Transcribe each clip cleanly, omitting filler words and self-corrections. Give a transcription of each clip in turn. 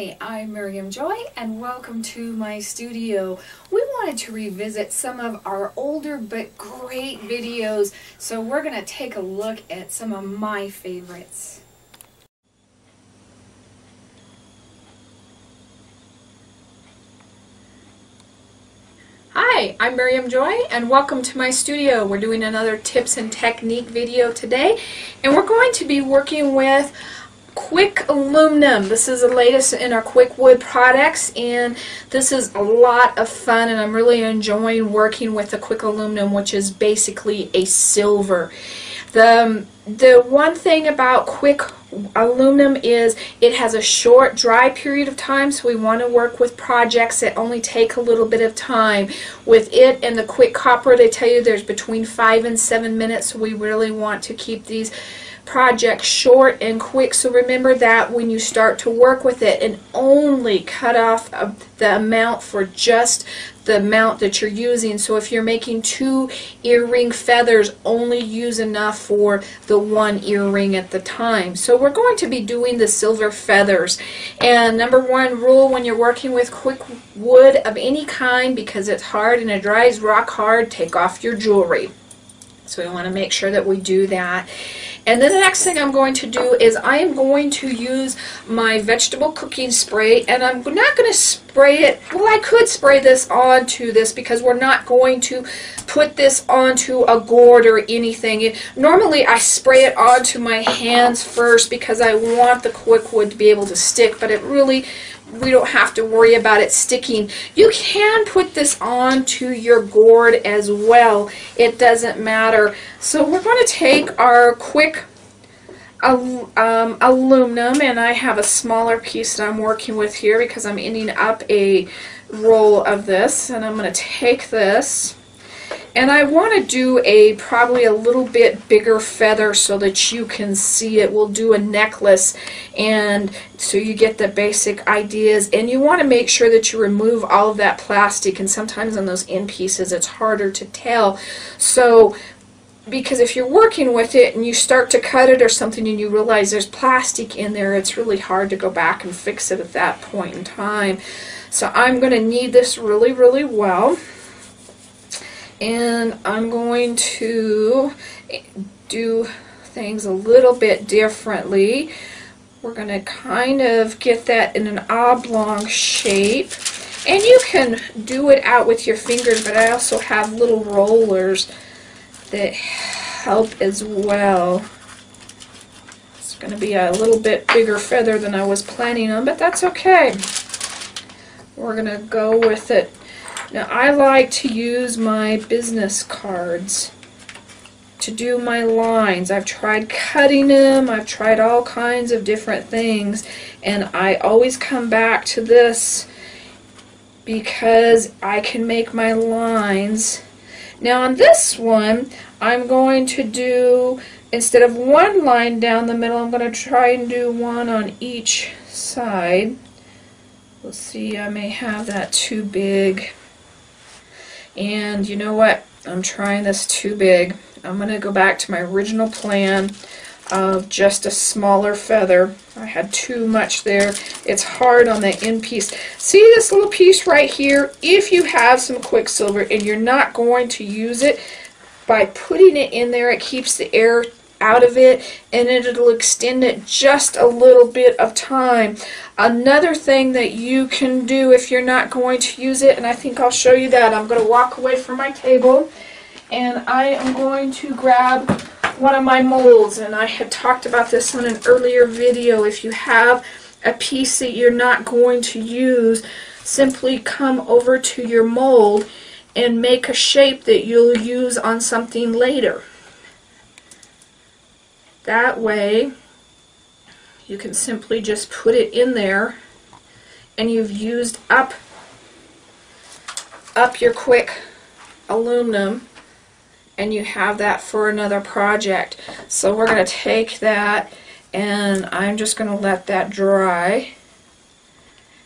Hi, I'm Miriam Joy and welcome to my studio. We wanted to revisit some of our older but great videos, so we're going to take a look at some of my favorites. Hi, I'm Miriam Joy and welcome to my studio. We're doing another tips and technique video today, and we're going to be working with QuikAluminum. This is the latest in our Quick Wood products, and this is a lot of fun, and I'm really enjoying working with the QuikAluminum, which is basically a silver. The one thing about QuikAluminum is it has a short dry period of time, so we want to work with projects that only take a little bit of time. With it and the Quick Copper, they tell you there's between 5 and 7 minutes, so we really want to keep these project short and quick. So remember that when you start to work with it, and only cut off the amount for just the amount that you're using. So if you're making 2 earring feathers, only use enough for the 1 earring at the time. So we're going to be doing the silver feathers, and number 1 rule when you're working with quick wood of any kind, because it's hard and it dries rock hard, take off your jewelry. So we want to make sure that we do that. And then the next thing I'm going to do is I am going to use my vegetable cooking spray, and I'm not going to spray it, well, I could spray this onto this because we're not going to put this onto a gourd or anything. Normally I spray it onto my hands first because I want the quick wood to be able to stick, but it really, we don't have to worry about it sticking. You can put this onto your gourd as well. It doesn't matter. So we're going to take our QuikAluminum, and I have a smaller piece that I'm working with here because I'm ending up a roll of this, and I'm going to take this. And I want to do probably a little bit bigger feather so that you can see it. We'll do a necklace, and so you get the basic ideas. And you want to make sure that you remove all of that plastic, and sometimes on those end pieces it's harder to tell. So because if you're working with it and you start to cut it or something and you realize there's plastic in there, it's really hard to go back and fix it at that point in time. So I'm going to knead this really, really well. And I'm going to do things a little bit differently. We're going to kind of get that in an oblong shape. And you can do it out with your fingers, but I also have little rollers that help as well. It's going to be a little bit bigger feather than I was planning on, but that's okay. We're going to go with it. Now I like to use my business cards to do my lines. I've tried cutting them, I've tried all kinds of different things, and I always come back to this because I can make my lines. Now on this one, I'm going to do, instead of 1 line down the middle, I'm going to try and do 1 on each side. We'll see, I may have that too big. And you know what? I'm trying this too big. I'm going to go back to my original plan of just a smaller feather. I had too much there. It's hard on the end piece. See this little piece right here? If you have some Quicksilver and you're not going to use it, by putting it in there, it keeps the air out of it, and it'll extend it just a little bit of time. Another thing that you can do if you're not going to use it, and I think I'll show you that. I'm going to walk away from my table, and I am going to grab one of my molds, and I had talked about this in an earlier video. If you have a piece that you're not going to use, simply come over to your mold and make a shape that you'll use on something later. That way you can simply just put it in there, and you've used up your QuikAluminum, and you have that for another project. So we're going to take that, and I'm just going to let that dry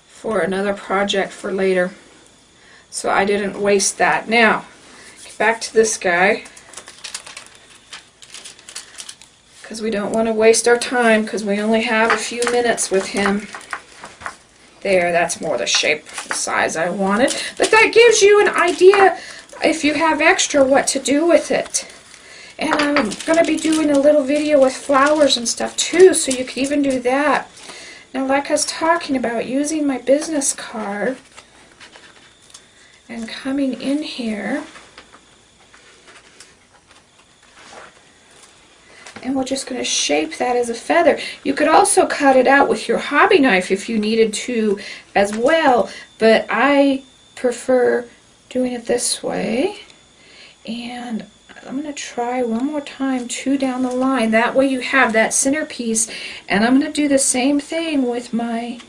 for another project for later. So I didn't waste that. Now, get back to this guy, because we don't want to waste our time, because we only have a few minutes with him. There, that's more the shape, the size I wanted. But that gives you an idea, if you have extra, what to do with it. And I'm going to be doing a little video with flowers and stuff too, so you can even do that. Now, like I was talking about, using my business card and coming in here, and we're just going to shape that as a feather. You could also cut it out with your hobby knife if you needed to as well, but I prefer doing it this way. And I'm going to try one more time, 2 down the line. That way you have that centerpiece. And I'm going to do the same thing with my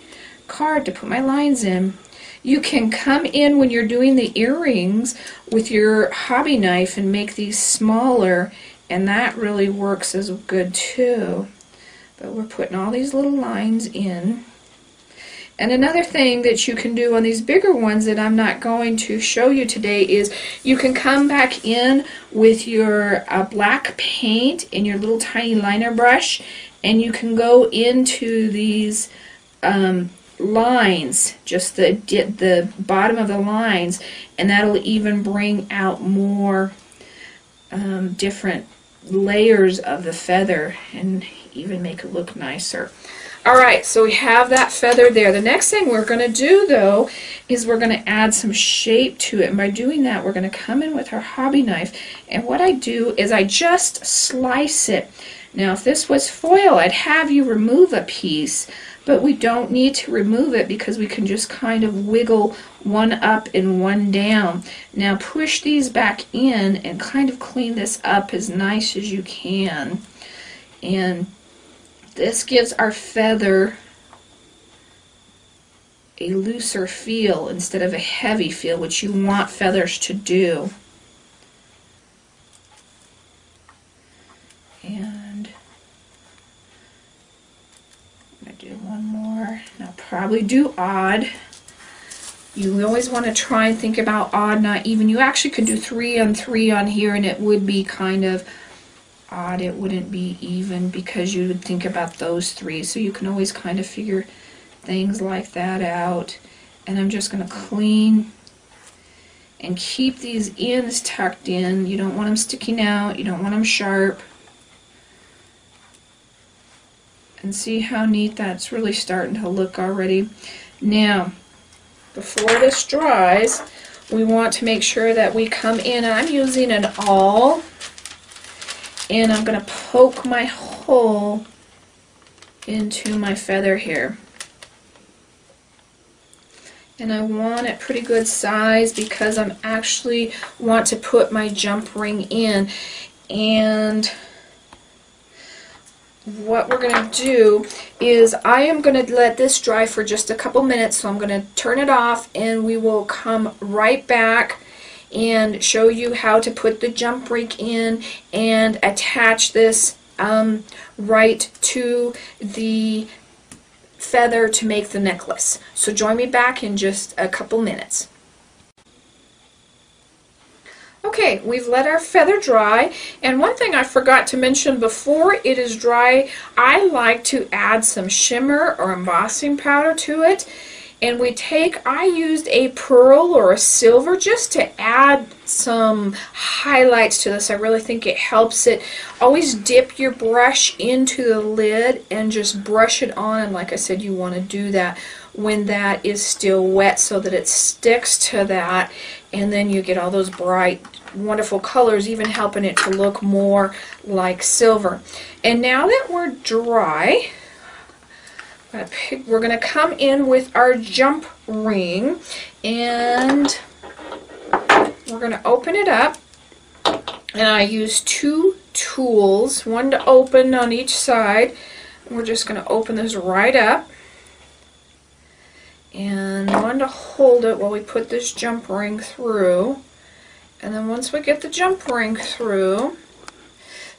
card to put my lines in. You can come in when you're doing the earrings with your hobby knife and make these smaller, and that really works as good too. But we're putting all these little lines in. And another thing that you can do on these bigger ones that I'm not going to show you today is you can come back in with your black paint and your little tiny liner brush, and you can go into these lines, just the bottom of the lines, and that'll even bring out more different layers of the feather and even make it look nicer. Alright, so we have that feather there. The next thing we're going to do, though, is we're going to add some shape to it. And by doing that, we're going to come in with our hobby knife. And what I do is I just slice it. Now, if this was foil, I'd have you remove a piece. But we don't need to remove it because we can just kind of wiggle one up and one down. Now, push these back in and kind of clean this up as nice as you can. And this gives our feather a looser feel instead of a heavy feel, which you want feathers to do. And I'm going to do one more. Now, probably do odd. You always want to try and think about odd, not even. You actually could do 3 on 3 on here, and it would be kind of odd. It wouldn't be even because you would think about those 3. So you can always kind of figure things like that out. And I'm just going to clean and keep these ends tucked in. You don't want them sticking out. You don't want them sharp. And see how neat that's really starting to look already. Now, before this dries, we want to make sure that we come in. I'm using an awl, and I'm going to poke my hole into my feather here. And I want it pretty good size because I'm actually want to put my jump ring in. And what we're going to do is I am going to let this dry for just a couple minutes, so I'm going to turn it off and we will come right back and show you how to put the jump ring in and attach this right to the feather to make the necklace. So join me back in just a couple minutes. Okay, we've let our feather dry, and one thing I forgot to mention before it is dry, I like to add some shimmer or embossing powder to it. And I used a pearl or a silver just to add some highlights to this. I really think it helps it. Always dip your brush into the lid and just brush it on. And like I said, you want to do that when that is still wet so that it sticks to that. And then you get all those bright, wonderful colors, even helping it to look more like silver. And now that we're dry, we're going to come in with our jump ring, and we're going to open it up. And I use 2 tools, one to open on each side. We're just going to open this right up, and one to hold it while we put this jump ring through. And then once we get the jump ring through,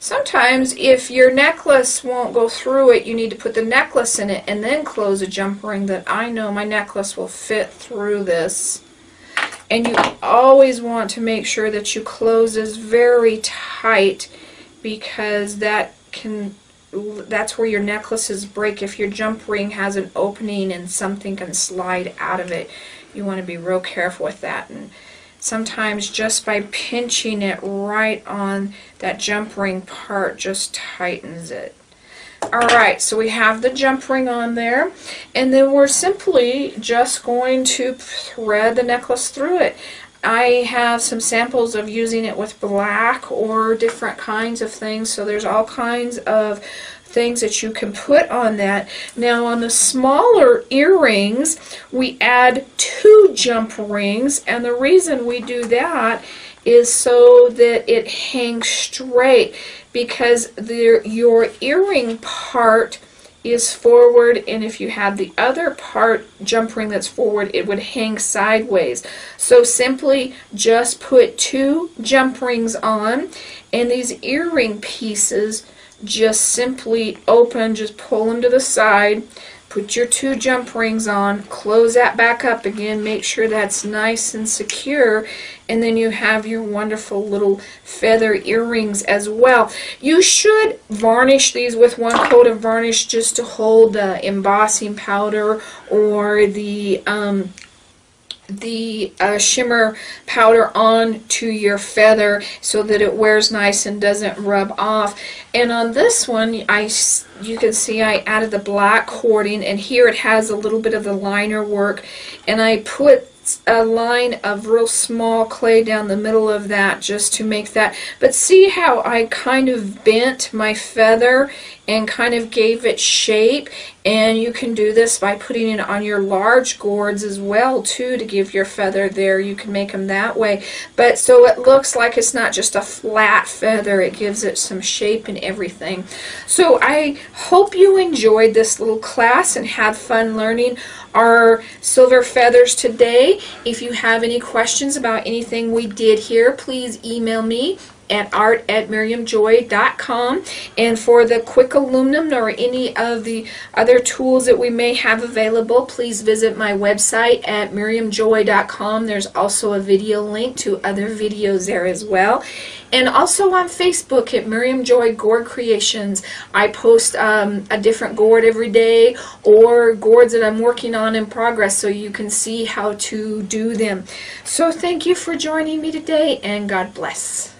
sometimes if your necklace won't go through it, you need to put the necklace in it and then close a jump ring. That I know my necklace will fit through this. And you always want to make sure that you close this very tight, because that can that's where your necklaces break. If your jump ring has an opening and something can slide out of it, you want to be real careful with that. And sometimes just by pinching it right on that jump ring part just tightens it. Alright, so we have the jump ring on there, and then we're simply just going to thread the necklace through it. I have some samples of using it with black or different kinds of things, so there's all kinds of things that you can put on that. Now on the smaller earrings, we add 2 jump rings, and the reason we do that is so that it hangs straight, because your earring part is forward, and if you have the other part jump ring that's forward, it would hang sideways. So simply just put 2 jump rings on, and these earring pieces just simply open, just pull them to the side, put your 2 jump rings on, close that back up again, make sure that's nice and secure, and then you have your wonderful little feather earrings as well. You should varnish these with 1 coat of varnish just to hold the embossing powder or the shimmer powder on to your feather so that it wears nice and doesn't rub off. And on this one, you can see I added the black cording, and here it has a little bit of the liner work, and I put a line of real small clay down the middle of that just to make that. But see how I kind of bent my feather and kind of gave it shape, and you can do this by putting it on your large gourds as well too to give your feather there. You can make them that way, but so it looks like it's not just a flat feather, it gives it some shape and everything. So I hope you enjoyed this little class and had fun learning our silver feathers today. If you have any questions about anything we did here, please email me at art@miriamjoy.com. And for the QuikAluminum or any of the other tools that we may have available, please visit my website at miriamjoy.com. There's also a video link to other videos there as well. And also on Facebook at Miriam Joy Gourd Creations. I post a different gourd every day, or gourds that I'm working on in progress, so you can see how to do them. So thank you for joining me today, and God bless.